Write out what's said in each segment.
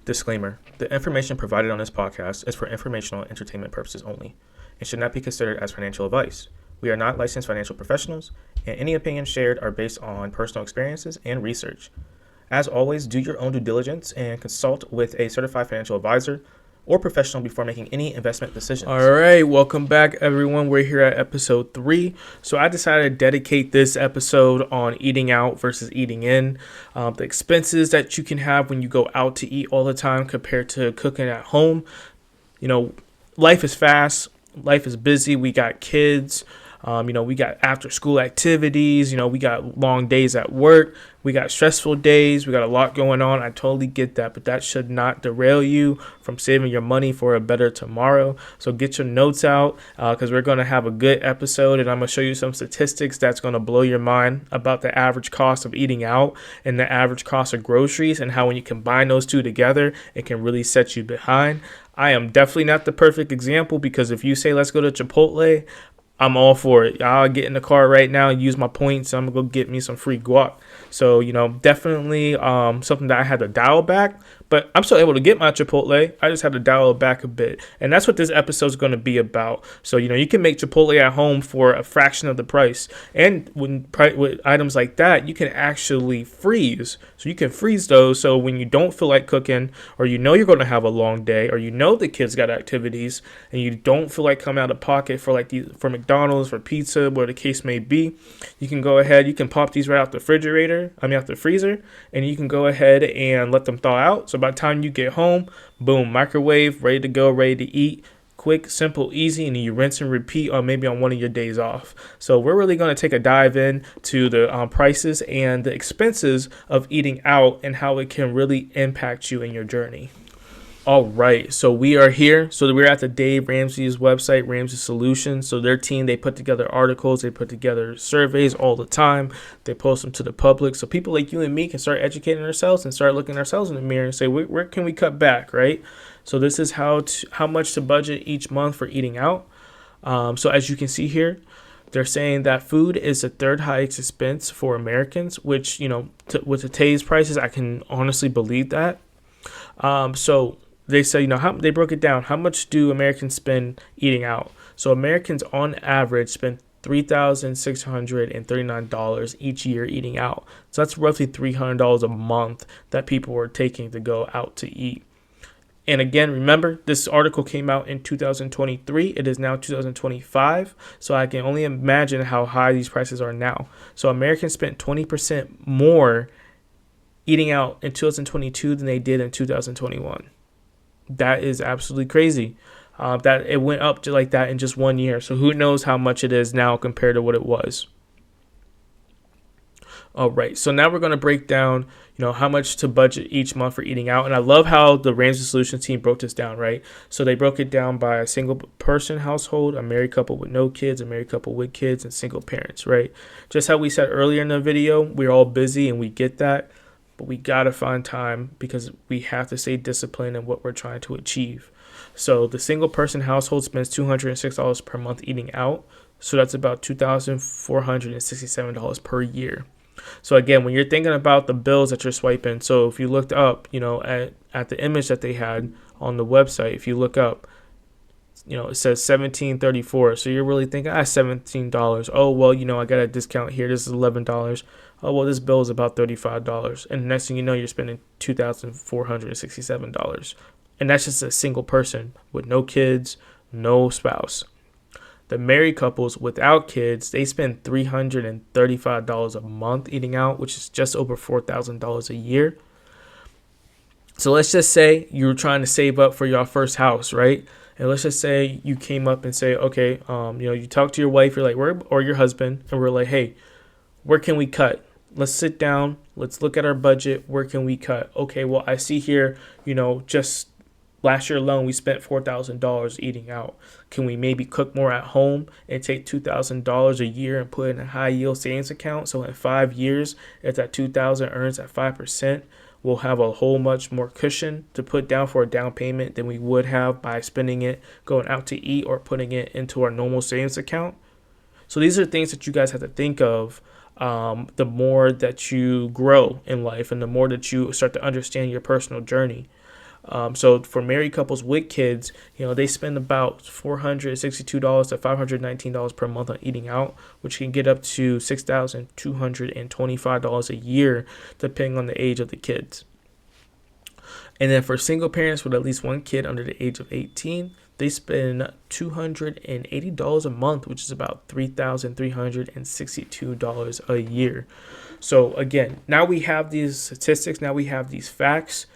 Disclaimer: the information provided on this podcast is for informational and entertainment purposes only and should not be considered as financial advice. We are not licensed financial professionals, and any opinions shared are based on personal experiences and research. As always, do your own due diligence and consult with a certified financial advisor or professional before making any investment decisions. All right, welcome back, everyone. We're here at episode 3. So I decided to dedicate this episode on eating out versus eating in, the expenses that you can have when you go out to eat all the time compared to cooking at home. You know, life is fast, life is busy. We got kids. We got after school activities, we got long days at work, we got stressful days, we got a lot going on. I totally get that, but that should not derail you from saving your money for a better tomorrow. So get your notes out because we're going to have a good episode, and I'm going to show you some statistics that's going to blow your mind about the average cost of eating out and the average cost of groceries, and how when you combine those two together, it can really set you behind. I am definitely not the perfect example, because if you say let's go to Chipotle, I'm all for it. I'll get in the car right now and use my points. I'm going to go get me some free guac. So, definitely something that I had to dial back. But I'm still able to get my Chipotle. I just had to dial it back a bit. And that's what this episode is going to be about. So, you can make Chipotle at home for a fraction of the price. And with items like that, you can actually freeze. So you can freeze those. So when you don't feel like cooking, or you're going to have a long day, or the kids got activities, and you don't feel like coming out of pocket for McDonald's, for pizza, whatever the case may be, you can go ahead. You can pop these right out the out the freezer, and you can go ahead and let them thaw out. So by the time you get home, boom, microwave, ready to go, ready to eat. Quick, simple, easy, and you rinse and repeat on maybe on one of your days off. So we're really going to take a dive in to the prices and the expenses of eating out and how it can really impact you in your journey. All right, so we are here. So we're at the Dave Ramsey's website, Ramsey Solutions. So their team, they put together articles, they put together surveys all the time. They post them to the public, so people like you and me can start educating ourselves and start looking ourselves in the mirror and say, where can we cut back, right? So this is how much to budget each month for eating out. So as you can see here, they're saying that food is the third highest expense for Americans, which, with today's prices, I can honestly believe that. So they say, they broke it down. How much do Americans spend eating out? So Americans on average spend $3,639 each year eating out. So that's roughly $300 a month that people are taking to go out to eat. And again, remember, this article came out in 2023. It is now 2025. So I can only imagine how high these prices are now. So Americans spent 20% more eating out in 2022 than they did in 2021. That is absolutely crazy. That it went up to like that in just 1 year. So who knows how much it is now compared to what it was. All right, so now we're going to break down, how much to budget each month for eating out. And I love how the Ramsey Solutions team broke this down, right? So they broke it down by a single person household, a married couple with no kids, a married couple with kids, and single parents, right? Just how we said earlier in the video, we're all busy and we get that, but we got to find time because we have to stay disciplined in what we're trying to achieve. So the single person household spends $206 per month eating out. So that's about $2,467 per year. So again, when you're thinking about the bills that you're swiping, so if you looked up, at the image that they had on the website, if you look up, it says $17.34. So you're really thinking, $17. Oh, well, I got a discount here. This is $11. Oh, well, this bill is about $35. And the next thing you know, you're spending $2,467. And that's just a single person with no kids, no spouse. The married couples without kids, they spend $335 a month eating out, which is just over $4,000 a year. So let's just say you were trying to save up for your first house, right? And let's just say you came up and say, okay, you talk to your wife, you're like, or your husband, and we're like, hey, where can we cut? Let's sit down. Let's look at our budget. Where can we cut? Okay, well, I see here, just last year alone, we spent $4,000 eating out. Can we maybe cook more at home and take $2,000 a year and put it in a high yield savings account? So in 5 years, if that $2,000 earns at 5%, we'll have a whole much more cushion to put down for a down payment than we would have by spending it going out to eat or putting it into our normal savings account. So these are things that you guys have to think of the more that you grow in life and the more that you start to understand your personal journey. So for married couples with kids, they spend about $462 to $519 per month on eating out, which can get up to $6,225 a year, depending on the age of the kids. And then for single parents with at least one kid under the age of 18, they spend $280 a month, which is about $3,362 a year. So again, now we have these statistics, now we have these facts.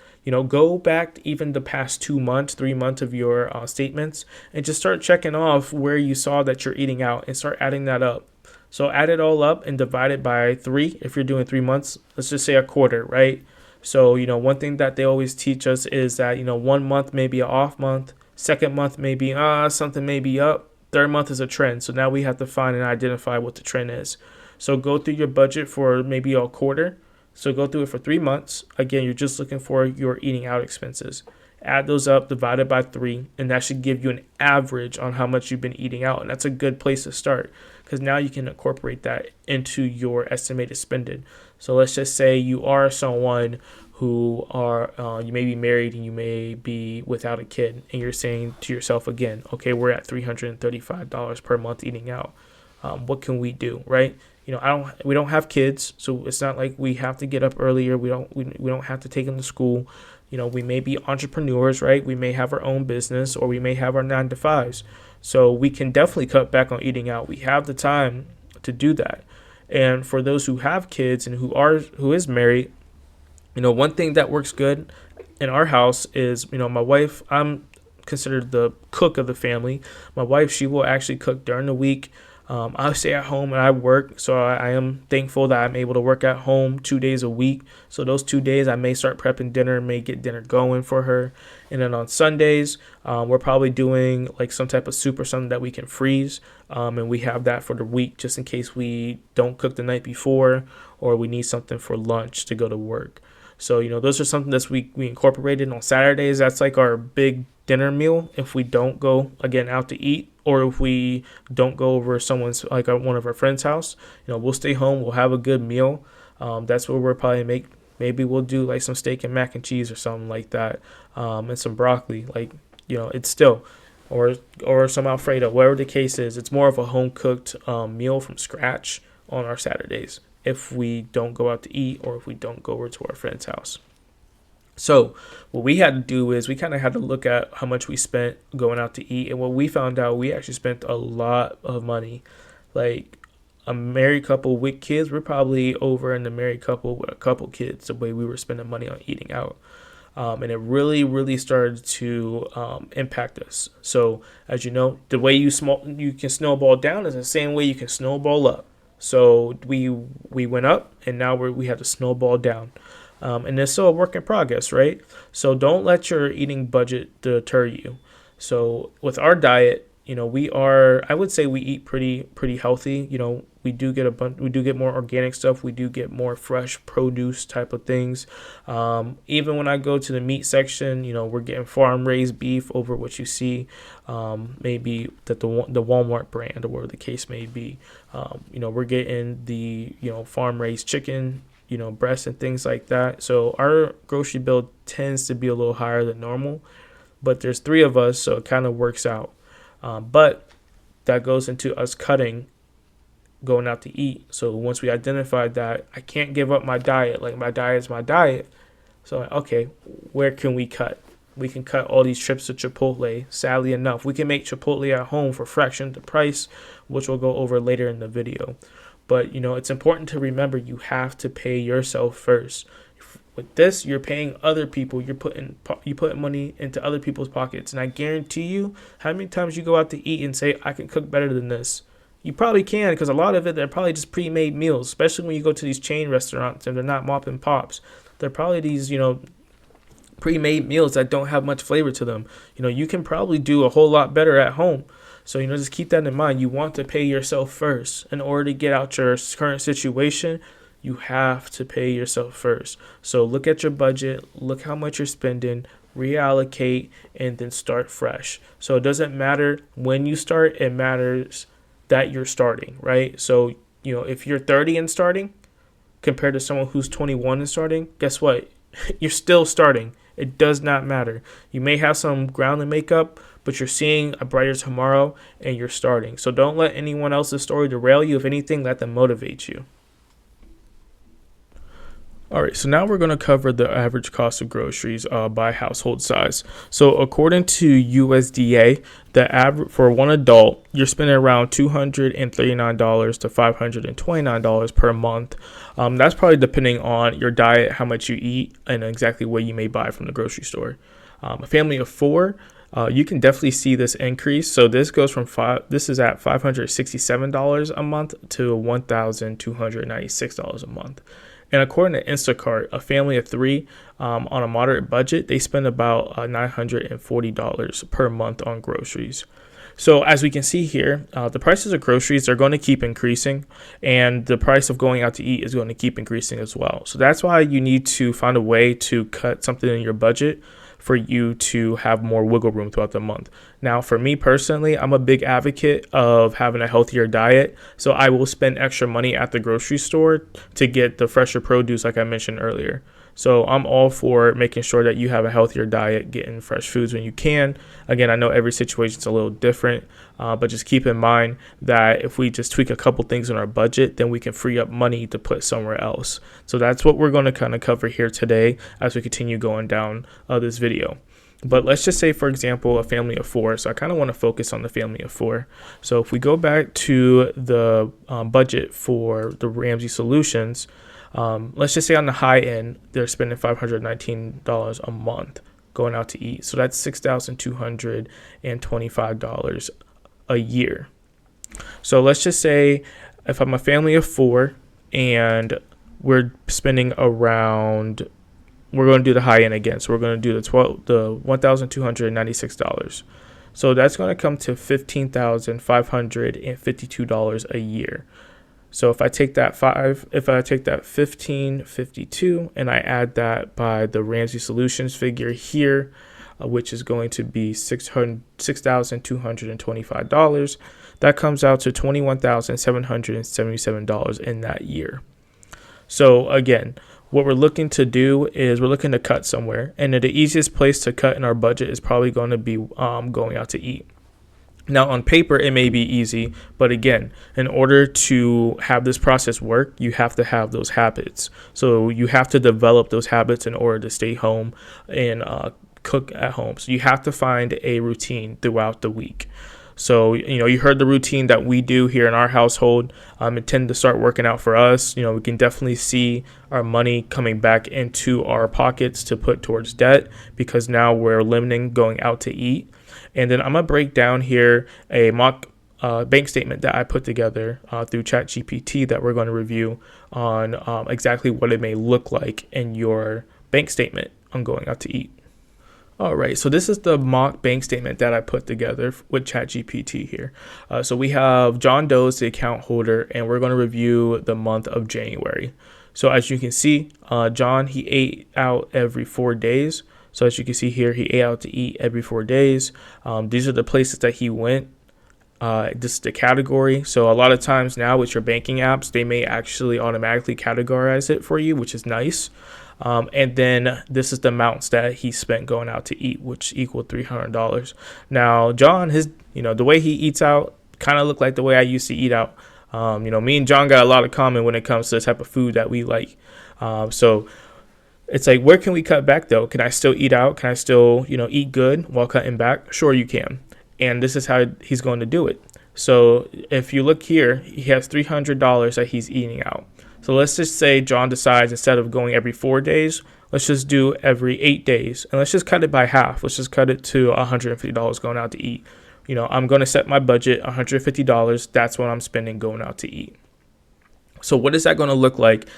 Go back even the past 2 months, 3 months of your statements and just start checking off where you saw that you're eating out and start adding that up. So add it all up and divide it by 3. If you're doing 3 months, let's just say a quarter, right? So, one thing that they always teach us is that, 1 month may be an off month. Second month may be something may be up. Third month is a trend. So now we have to find and identify what the trend is. So go through your budget for maybe a quarter. So go through it for 3 months. Again, you're just looking for your eating out expenses. Add those up, divide it by 3, and that should give you an average on how much you've been eating out. And that's a good place to start because now you can incorporate that into your estimated spending. So let's just say you are someone who you may be married and you may be without a kid, and you're saying to yourself again, okay, we're at $335 per month eating out. What can we do, right? We don't have kids, so it's not like we have to get up earlier. We don't have to take them to school. We may be entrepreneurs, right? We may have our own business, or we may have our 9 to 5s. So we can definitely cut back on eating out. We have the time to do that. And for those who have kids and who is married, one thing that works good in our house is, my wife, I'm considered the cook of the family. My wife, she will actually cook during the week. I stay at home and I work, so I am thankful that I'm able to work at home 2 days a week. So those 2 days I may start prepping dinner, may get dinner going for her. And then on Sundays, we're probably doing like some type of soup or something that we can freeze. And we have that for the week just in case we don't cook the night before or we need something for lunch to go to work. So, those are something that we incorporated on Saturdays. That's like our big dinner meal if we don't go, again, out to eat, or if we don't go over someone's, like one of our friends' house. We'll stay home. We'll have a good meal. That's where we'll probably maybe we'll do like some steak and mac and cheese or something like that, and some broccoli. Like, it's still, or some Alfredo, whatever the case is. It's more of a home-cooked meal from scratch on our Saturdays if we don't go out to eat or if we don't go over to our friend's house. So what we had to do is we kind of had to look at how much we spent going out to eat. And what we found out, we actually spent a lot of money. Like a married couple with kids, we're probably over in the married couple with a couple kids, the way we were spending money on eating out. And it really, really started to impact us. So as you know, the way you can snowball down is the same way you can snowball up. So we went up, and now we have to snowball down. And it's still a work in progress, right? So don't let your eating budget deter you. So with our diet, I would say we eat pretty healthy. We do get more organic stuff. We do get more fresh produce type of things. Even when I go to the meat section, we're getting farm raised beef over what you see, maybe that the Walmart brand or whatever the case may be. We're getting the farm raised chicken, breasts and things like that. So our grocery bill tends to be a little higher than normal, but there's 3 of us, so it kind of works out. But that goes into us cutting, going out to eat. So once we identified that I can't give up my diet, like my diet is my diet. So, okay, where can we cut? We can cut all these trips to Chipotle. Sadly enough, we can make Chipotle at home for a fraction of the price, which we'll go over later in the video. But, it's important to remember you have to pay yourself first. With this, you're paying other people. You're putting money into other people's pockets. And I guarantee you, how many times you go out to eat and say, I can cook better than this? You probably can, because a lot of it, they're probably just pre-made meals, especially when you go to these chain restaurants and they're not mop and pops. They're probably these, pre-made meals that don't have much flavor to them. You can probably do a whole lot better at home. So, just keep that in mind. You want to pay yourself first. In order to get out your current situation, you have to pay yourself first. So look at your budget, look how much you're spending, reallocate, and then start fresh. So it doesn't matter when you start, it matters that you're starting, right? So, if you're 30 and starting compared to someone who's 21 and starting, guess what? You're still starting. It does not matter. You may have some ground to make up, but you're seeing a brighter tomorrow and you're starting. So don't let anyone else's story derail you. If anything, let them motivate you. All right, so now we're going to cover the average cost of groceries by household size. So according to USDA, the average for one adult, you're spending around $239 to $529 per month. That's probably depending on your diet, how much you eat, and exactly what you may buy from the grocery store. A family of four, you can definitely see this increase. So this goes from this is at $567 a month to $1,296 a month. And according to Instacart, a family of three on a moderate budget, they spend about $940 per month on groceries. So as we can see here, the prices of groceries are going to keep increasing, and the price of going out to eat is going to keep increasing as well. So that's why you need to find a way to cut something in your budget for you to have more wiggle room throughout the month. Now, for me personally, I'm a big advocate of having a healthier diet. So I will spend extra money at the grocery store to get the fresher produce like I mentioned earlier. So I'm all for making sure that you have a healthier diet, getting fresh foods when you can. Again, I know every situation is a little different, but just keep in mind that if we just tweak a couple things in our budget, then we can free up money to put somewhere else. So that's what we're going to kind of cover here today as we continue going down this video. But let's just say, for example, a family of four. So I kind of want to focus on the family of four. So if we go back to the budget for the Ramsey Solutions, let's just say on the high end, they're spending $519 a month going out to eat. So that's $6,225 a year. So let's just say if I'm a family of four and we're spending around, we're going to do the high end again. So we're going to do the $1,296. So that's going to come to $15,552 a year. So if I take that 1552 and I add that by the Ramsey Solutions figure here, which is going to be $6,225, that comes out to $21,777 in that year. So again, what we're looking to do is we're looking to cut somewhere, and the easiest place to cut in our budget is probably going to be going out to eat. Now, on paper, it may be easy, but again, in order to have this process work, you have to have those habits. So you have to develop those habits in order to stay home and cook at home. So you have to find a routine throughout the week. So, you heard the routine that we do here in our household. It tend to start working out for us. We can definitely see our money coming back into our pockets to put towards debt because now we're limiting going out to eat. And then I'm going to break down here a mock bank statement that I put together through ChatGPT that we're going to review on exactly what it may look like in your bank statement on going out to eat. All right, so this is the mock bank statement that I put together with ChatGPT here. So we have John Doe's the account holder, and we're going to review the month of January. So as you can see, John, he ate out every 4 days. So as you can see here, he ate out to eat every 4 days. These are the places that he went. This is the category. So a lot of times now with your banking apps, they may actually automatically categorize it for you, which is nice. And then this is the amounts that he spent going out to eat, which equaled $300. Now, John, the way he eats out kind of looked like the way I used to eat out. Me and John got a lot of common when it comes to the type of food that we like. So it's like, where can we cut back though? Can I still eat out? Can I still, eat good while cutting back? Sure, you can. And this is how he's going to do it. So if you look here, he has $300 that he's eating out. So let's just say John decides instead of going every 4 days, let's just do every 8 days. And let's just cut it by half. Let's just cut it to $150 going out to eat. I'm going to set my budget $150. That's what I'm spending going out to eat. So what is that going to look like?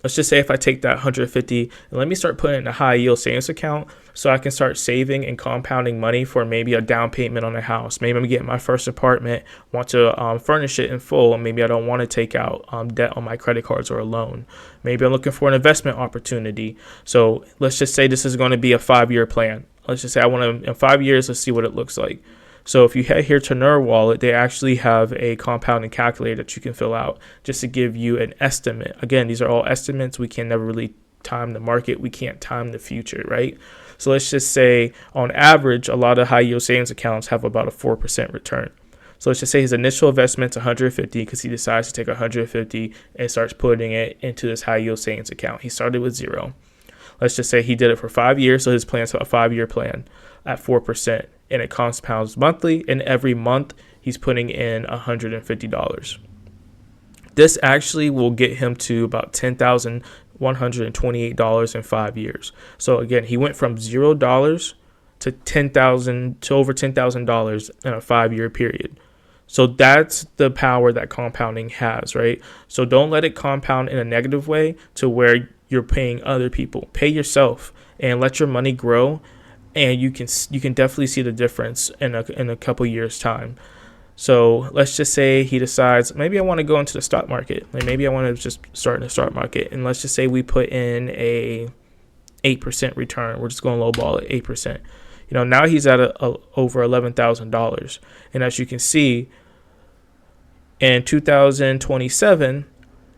Let's just say if I take that 150 and let me start putting it in a high yield savings account so I can start saving and compounding money for maybe a down payment on a house. Maybe I'm getting my first apartment, want to furnish it in full, and maybe I don't want to take out debt on my credit cards or a loan. Maybe I'm looking for an investment opportunity. So let's just say this is going to be a 5-year plan. Let's just say I want to, in 5 years, let's see what it looks like. So if you head here to NerdWallet, they actually have a compounding calculator that you can fill out just to give you an estimate. Again, these are all estimates. We can never really time the market. We can't time the future, right? So let's just say on average, a lot of high yield savings accounts have about a 4% return. So let's just say his initial investment's 150 because he decides to take 150 and starts putting it into this high yield savings account. He started with zero. Let's just say he did it for 5 years. So his plan's a 5-year plan at 4%, and it compounds monthly. And every month he's putting in $150. This actually will get him to about $10,128 in 5 years. So again, he went from $0 to $10,000 to over $10,000 in a 5-year period. So that's the power that compounding has, right? So don't let it compound in a negative way to where you're paying other people. Pay yourself and let your money grow, and you can definitely see the difference in a couple years time. So let's just say he decides, maybe I want to go into the stock market. Like maybe I want to just start in the stock market. And let's just say we put in a 8% return. We're just going lowball at 8%. Now he's at over $11,000. And as you can see, in 2027,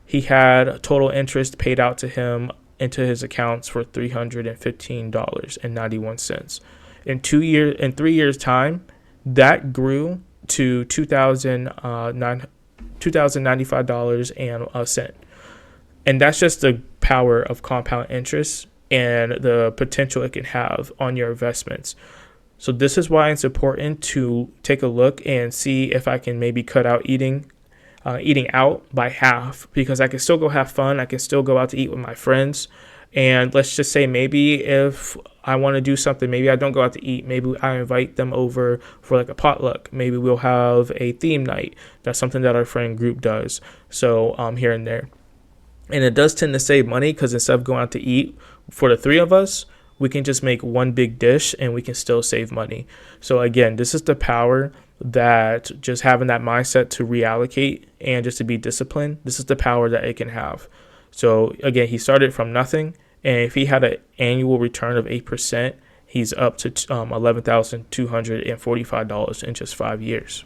he had total interest paid out to him into his accounts for $315.91. In 3 years' time, that grew to $2,095.01. And that's just the power of compound interest and the potential it can have on your investments. So this is why it's important to take a look and see if I can maybe cut out eating out by half, because I can still go have fun. I can still go out to eat with my friends. And let's just say maybe if I want to do something, maybe I don't go out to eat. Maybe I invite them over for like a potluck. Maybe we'll have a theme night. That's something that our friend group does. So here and there. And it does tend to save money because instead of going out to eat for the 3 of us, we can just make one big dish and we can still save money. So again, this is the power that just having that mindset to reallocate and just to be disciplined. This is the power that it can have. So again, he started from nothing. And if he had an annual return of 8%, he's up to $11,245 in just 5 years.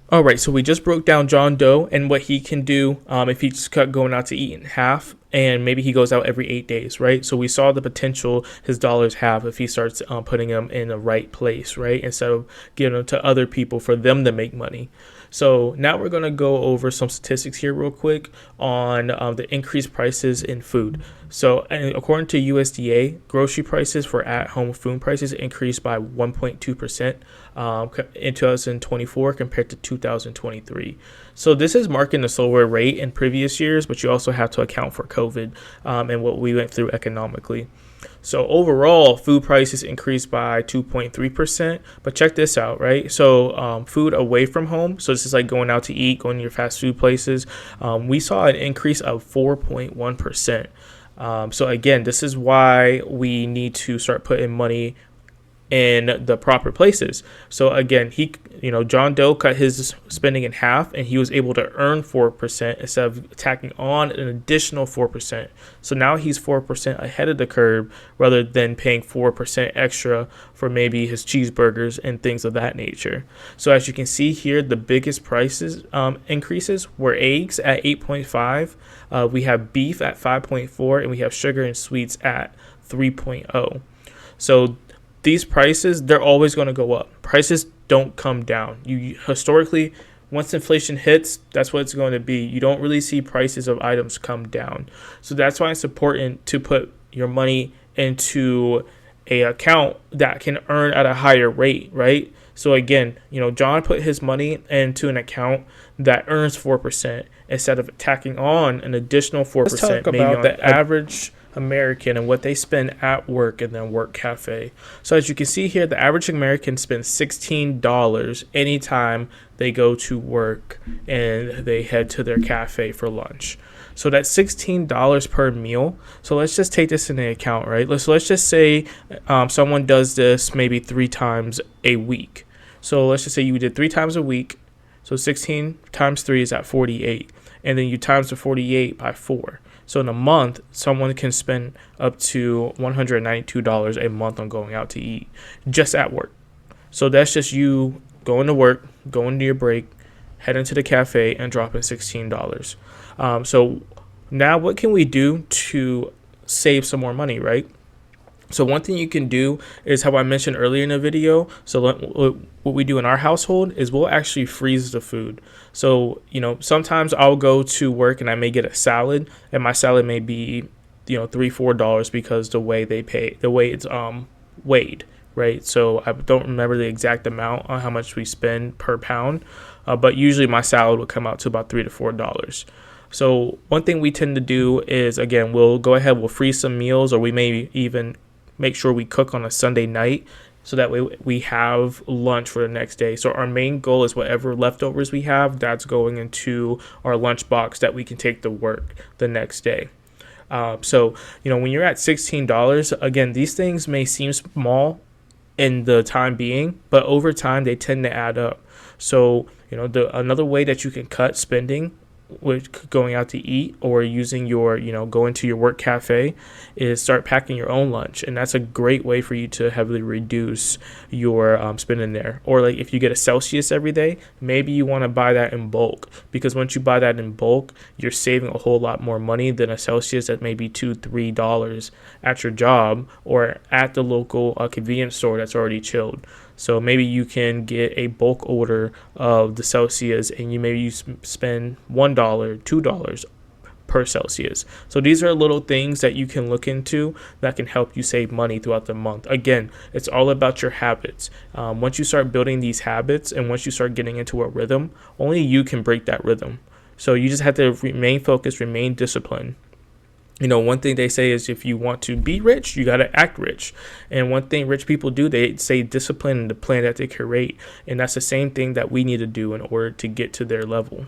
All right, so we just broke down John Doe and what he can do if he's cut going out to eat in half, and maybe he goes out every 8 days, right? So we saw the potential his dollars have if he starts putting them in the right place, right? Instead of giving them to other people for them to make money. So now we're going to go over some statistics here real quick on the increased prices in food. So according to USDA, grocery prices for at-home food prices increased by 1.2% in 2024 compared to 2023. So this is marking a slower rate in previous years, but you also have to account for COVID and what we went through economically. So overall, food prices increased by 2.3%. But check this out, right? So food away from home. So this is like going out to eat, going to your fast food places. We saw an increase of 4.1%. So again, this is why we need to start putting money in the proper places. So again, John Doe cut his spending in half, and he was able to earn 4% instead of tacking on an additional 4%. So now he's 4% ahead of the curve rather than paying 4% extra for maybe his cheeseburgers and things of that nature. So as you can see here, the biggest prices increases were eggs at 8.5. We have beef at 5.4, and we have sugar and sweets at 3.0. So these prices, they're always going to go up. Prices don't come down. Historically, once inflation hits, that's what it's going to be. You don't really see prices of items come down. So that's why it's important to put your money into a account that can earn at a higher rate, right? So again, John put his money into an account that earns 4% instead of tacking on an additional 4%. Let's talk about the average American and what they spend at work and then work cafe. So as you can see here, the average American spends $16 anytime they go to work and they head to their cafe for lunch. So that's $16 per meal. So let's just take this into account, right? Let's just say someone does this maybe 3 times a week. So let's just say you did 3 times a week. So 16 times 3 is at 48. And then you times the 48 by 4. So in a month, someone can spend up to $192 a month on going out to eat just at work. So that's just you going to work, going to your break, heading to the cafe, and dropping $16. So now what can we do to save some more money, right? So one thing you can do is how I mentioned earlier in the video. So what we do in our household is we'll actually freeze the food. So, sometimes I'll go to work and I may get a salad, and my salad may be, $3, $4 because the way it's weighed, right? So I don't remember the exact amount on how much we spend per pound, but usually my salad would come out to about $3 to $4. So one thing we tend to do is, again, we'll freeze some meals, or we may even make sure we cook on a Sunday night, so that way we have lunch for the next day. So our main goal is whatever leftovers we have, that's going into our lunch box that we can take to work the next day. So when you're at $16, again, these things may seem small in the time being, but over time they tend to add up. So another way that you can cut spending with going out to eat, or using your going to your work cafe, is start packing your own lunch, and that's a great way for you to heavily reduce your spending there. Or like if you get a Celsius every day, maybe you want to buy that in bulk, because once you buy that in bulk, you're saving a whole lot more money than a Celsius that may be $2-3 at your job or at the local convenience store that's already chilled. So maybe you can get a bulk order of the Celsius, and you spend $1, $2 per Celsius. So these are little things that you can look into that can help you save money throughout the month. Again, it's all about your habits. Once you start building these habits, and once you start getting into a rhythm, only you can break that rhythm. So you just have to remain focused, remain disciplined. One thing they say is, if you want to be rich, you got to act rich. And one thing rich people do, they say discipline in the plan that they create. And that's the same thing that we need to do in order to get to their level.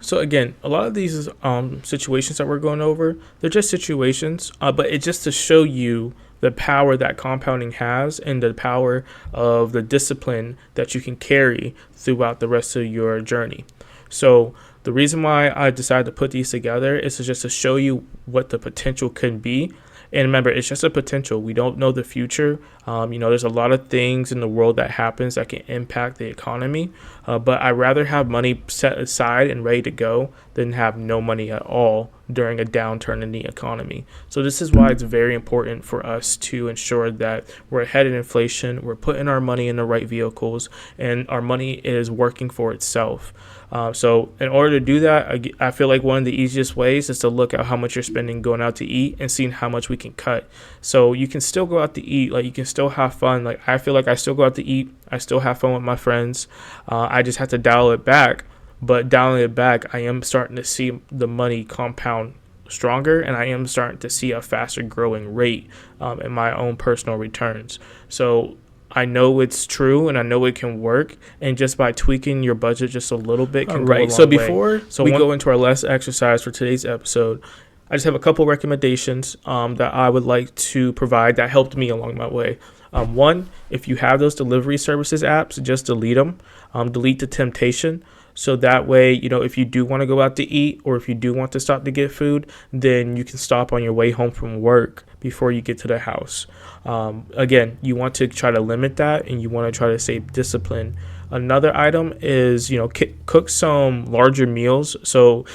So again, a lot of these situations that we're going over, they're just situations, but it's just to show you the power that compounding has and the power of the discipline that you can carry throughout the rest of your journey. So the reason why I decided to put these together is just to show you what the potential can be. And remember, it's just a potential. We don't know the future. There's a lot of things in the world that happens that can impact the economy. But I'd rather have money set aside and ready to go than have no money at all during a downturn in the economy. So this is why it's very important for us to ensure that we're ahead of inflation, we're putting our money in the right vehicles, and our money is working for itself. So in order to do that, I feel like one of the easiest ways is to look at how much you're spending going out to eat and seeing how much we can cut. So you can still go out to eat, like you can still have fun. Like I feel like I still go out to eat. I still have fun with my friends. I just have to dial it back. But dialing it back, I am starting to see the money compound stronger, and I am starting to see a faster growing rate in my own personal returns. So I know it's true and I know it can work, and just by tweaking your budget just a little bit can go a long way. So before we go into our last exercise for today's episode, I just have a couple recommendations that I would like to provide that helped me along my way. One, if you have those delivery services apps, just delete them. Delete the temptation. So that way, if you do want to go out to eat or if you do want to stop to get food, then you can stop on your way home from work before you get to the house. Again, you want to try to limit that and you want to try to stay disciplined. Another item is, cook some larger meals. So,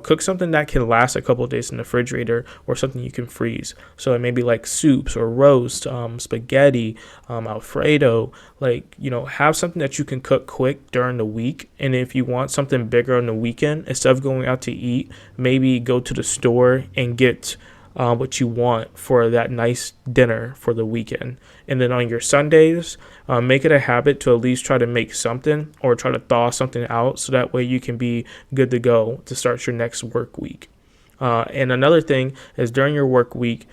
cook something that can last a couple of days in the refrigerator or something you can freeze. So it may be like soups or roast, spaghetti, Alfredo, have something that you can cook quick during the week. And if you want something bigger on the weekend, instead of going out to eat, maybe go to the store and get what you want for that nice dinner for the weekend. And then on your Sundays, make it a habit to at least try to make something or try to thaw something out so that way you can be good to go to start your next work week. And another thing is during your work week,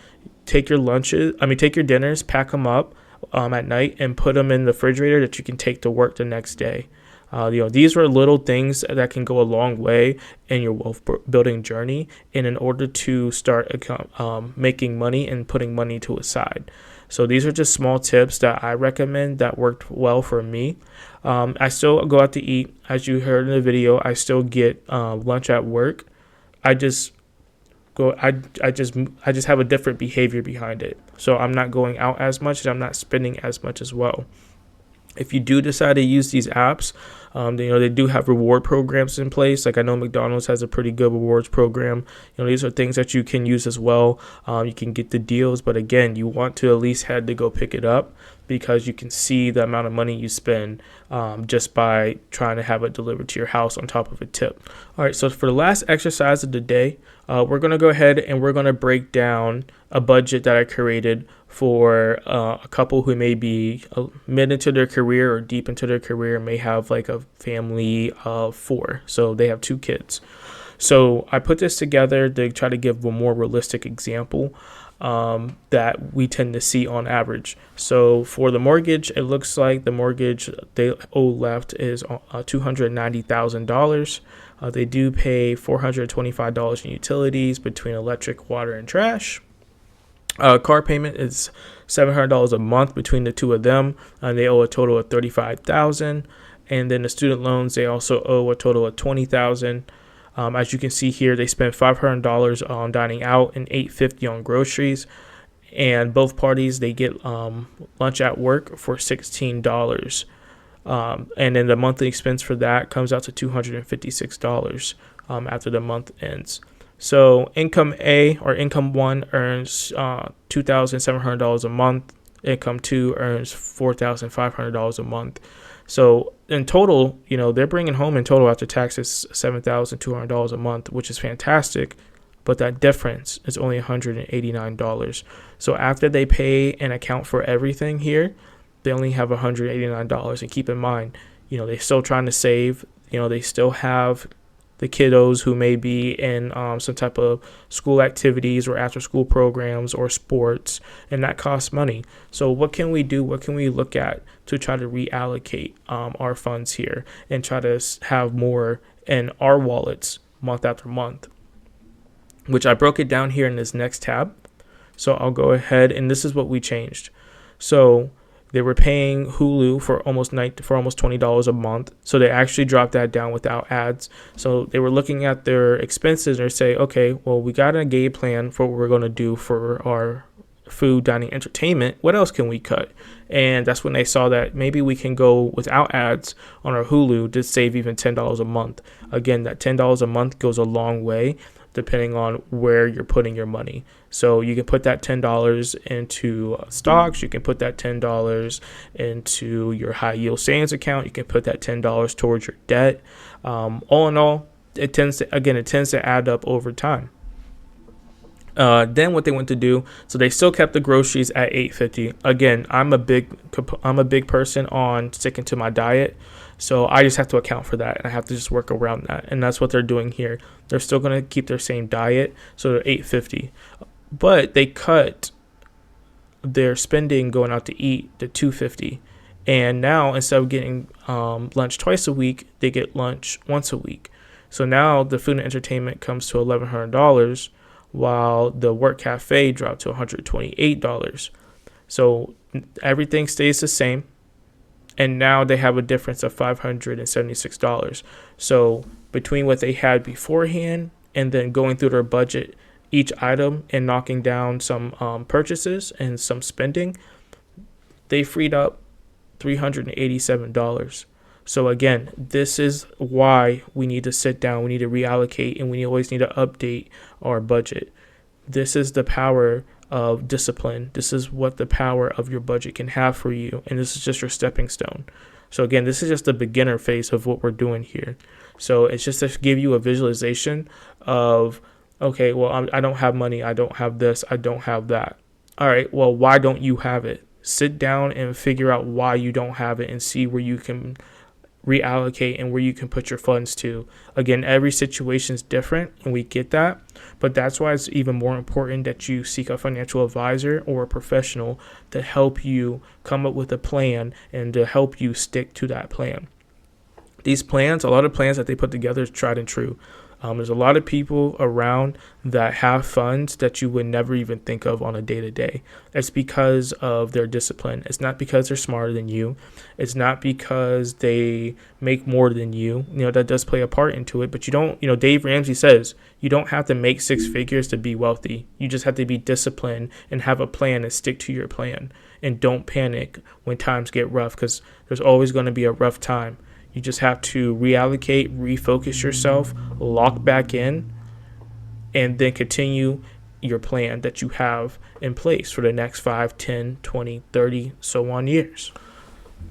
take your dinners, pack them up at night and put them in the refrigerator that you can take to work the next day. These are little things that can go a long way in your wealth building journey and in order to start making money and putting money to a side. So these are just small tips that I recommend that worked well for me. I still go out to eat. As you heard in the video, I still get lunch at work. I just have a different behavior behind it. So I'm not going out as much and I'm not spending as much as well. If you do decide to use these apps, they do have reward programs in place. Like I know McDonald's has a pretty good rewards program. These are things that you can use as well. You can get the deals, but again, you want to at least head to go pick it up because you can see the amount of money you spend just by trying to have it delivered to your house on top of a tip. All right, so for the last exercise of the day, we're going to go ahead and we're going to break down a budget that I created for a couple who may be mid into their career or deep into their career, may have like a family of 4. So they have 2 kids. So I put this together to try to give a more realistic example that we tend to see on average. So for the mortgage, it looks like the mortgage they owe left is $290,000. They do pay $425 in utilities between electric, water, and trash. Car payment is $700 a month between the two of them, and they owe a total of $35,000. And then the student loans, they also owe a total of $20,000. As you can see here, they spend $500 on dining out and $850 on groceries. And both parties, they get lunch at work for $16. And then the monthly expense for that comes out to $256 after the month ends. So income A or income 1 earns $2,700 a month. Income 2 earns $4,500 a month. So in total, they're bringing home in total after taxes $7,200 a month, which is fantastic. But that difference is only $189. So after they pay and account for everything here, they only have $189. And keep in mind, they're still trying to save. They still have the kiddos who may be in some type of school activities or after school programs or sports, and that costs money. So what can we do? What can we look at to try to reallocate our funds here and try to have more in our wallets month after month, which I broke it down here in this next tab. So I'll go ahead, and this is what we changed. So they were paying Hulu for almost $20 a month. So they actually dropped that down without ads. So they were looking at their expenses and say, okay, well, we got a game plan for what we're going to do for our food, dining, entertainment. What else can we cut? And that's when they saw that maybe we can go without ads on our Hulu to save even $10 a month. Again, that $10 a month goes a long way depending on where you're putting your money. So you can put that $10 into stocks. You can put that $10 into your high yield savings account. You can put that $10 towards your debt. All in all, it tends to add up over time. Then what they went to do, so they still kept the groceries at $8.50. Again, I'm a big person on sticking to my diet, so I just have to account for that, and I have to just work around that, and that's what they're doing here. They're still going to keep their same diet, so they're $8.50, but they cut their spending going out to eat to $2.50, and now instead of getting lunch twice a week, they get lunch once a week. So now the food and entertainment comes to $1,100. While the work cafe dropped to $128. So everything stays the same. And now they have a difference of $576. So between what they had beforehand and then going through their budget, each item, and knocking down some purchases and some spending, they freed up $387. So again, this is why we need to sit down, we need to reallocate, and we always need to update our budget. This is the power of discipline. This is what the power of your budget can have for you, and this is just your stepping stone. So again, this is just the beginner phase of what we're doing here. So it's just to give you a visualization of, okay, well, I don't have money, I don't have this, I don't have that. All right, well, why don't you have it? Sit down and figure out why you don't have it and see where you can reallocate and where you can put your funds to. Again, every situation is different, and we get that, but that's why it's even more important that you seek a financial advisor or a professional to help you come up with a plan and to help you stick to that plan. These plans, a lot of plans that they put together is tried and true. There's a lot of people around that have funds that you would never even think of on a day-to-day. It's because of their discipline. It's not because they're smarter than you. It's not because they make more than you. That does play a part into it. But you don't, Dave Ramsey says, you don't have to make six figures to be wealthy. You just have to be disciplined and have a plan and stick to your plan. And don't panic when times get rough, because there's always going to be a rough time. You just have to reallocate, refocus yourself, lock back in, and then continue your plan that you have in place for the next 5, 10, 20, 30, so on years.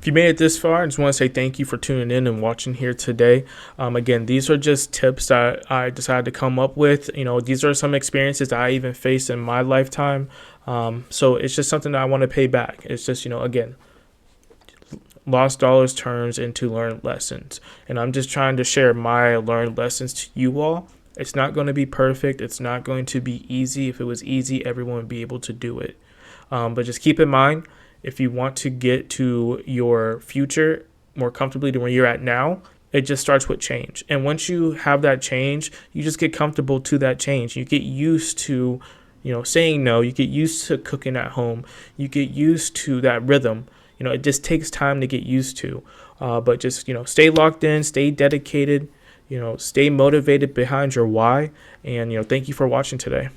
If you made it this far, I just want to say thank you for tuning in and watching here today. Again, these are just tips that I decided to come up with. These are some experiences that I even faced in my lifetime. So it's just something that I want to pay back. It's just, again, lost dollars turns into learned lessons. And I'm just trying to share my learned lessons to you all. It's not going to be perfect. It's not going to be easy. If it was easy, everyone would be able to do it. But just keep in mind, if you want to get to your future more comfortably than where you're at now, it just starts with change. And once you have that change, you just get comfortable to that change. You get used to, saying no. You get used to cooking at home. You get used to that rhythm. It just takes time to get used to, but just, stay locked in, stay dedicated, stay motivated behind your why. And, thank you for watching today.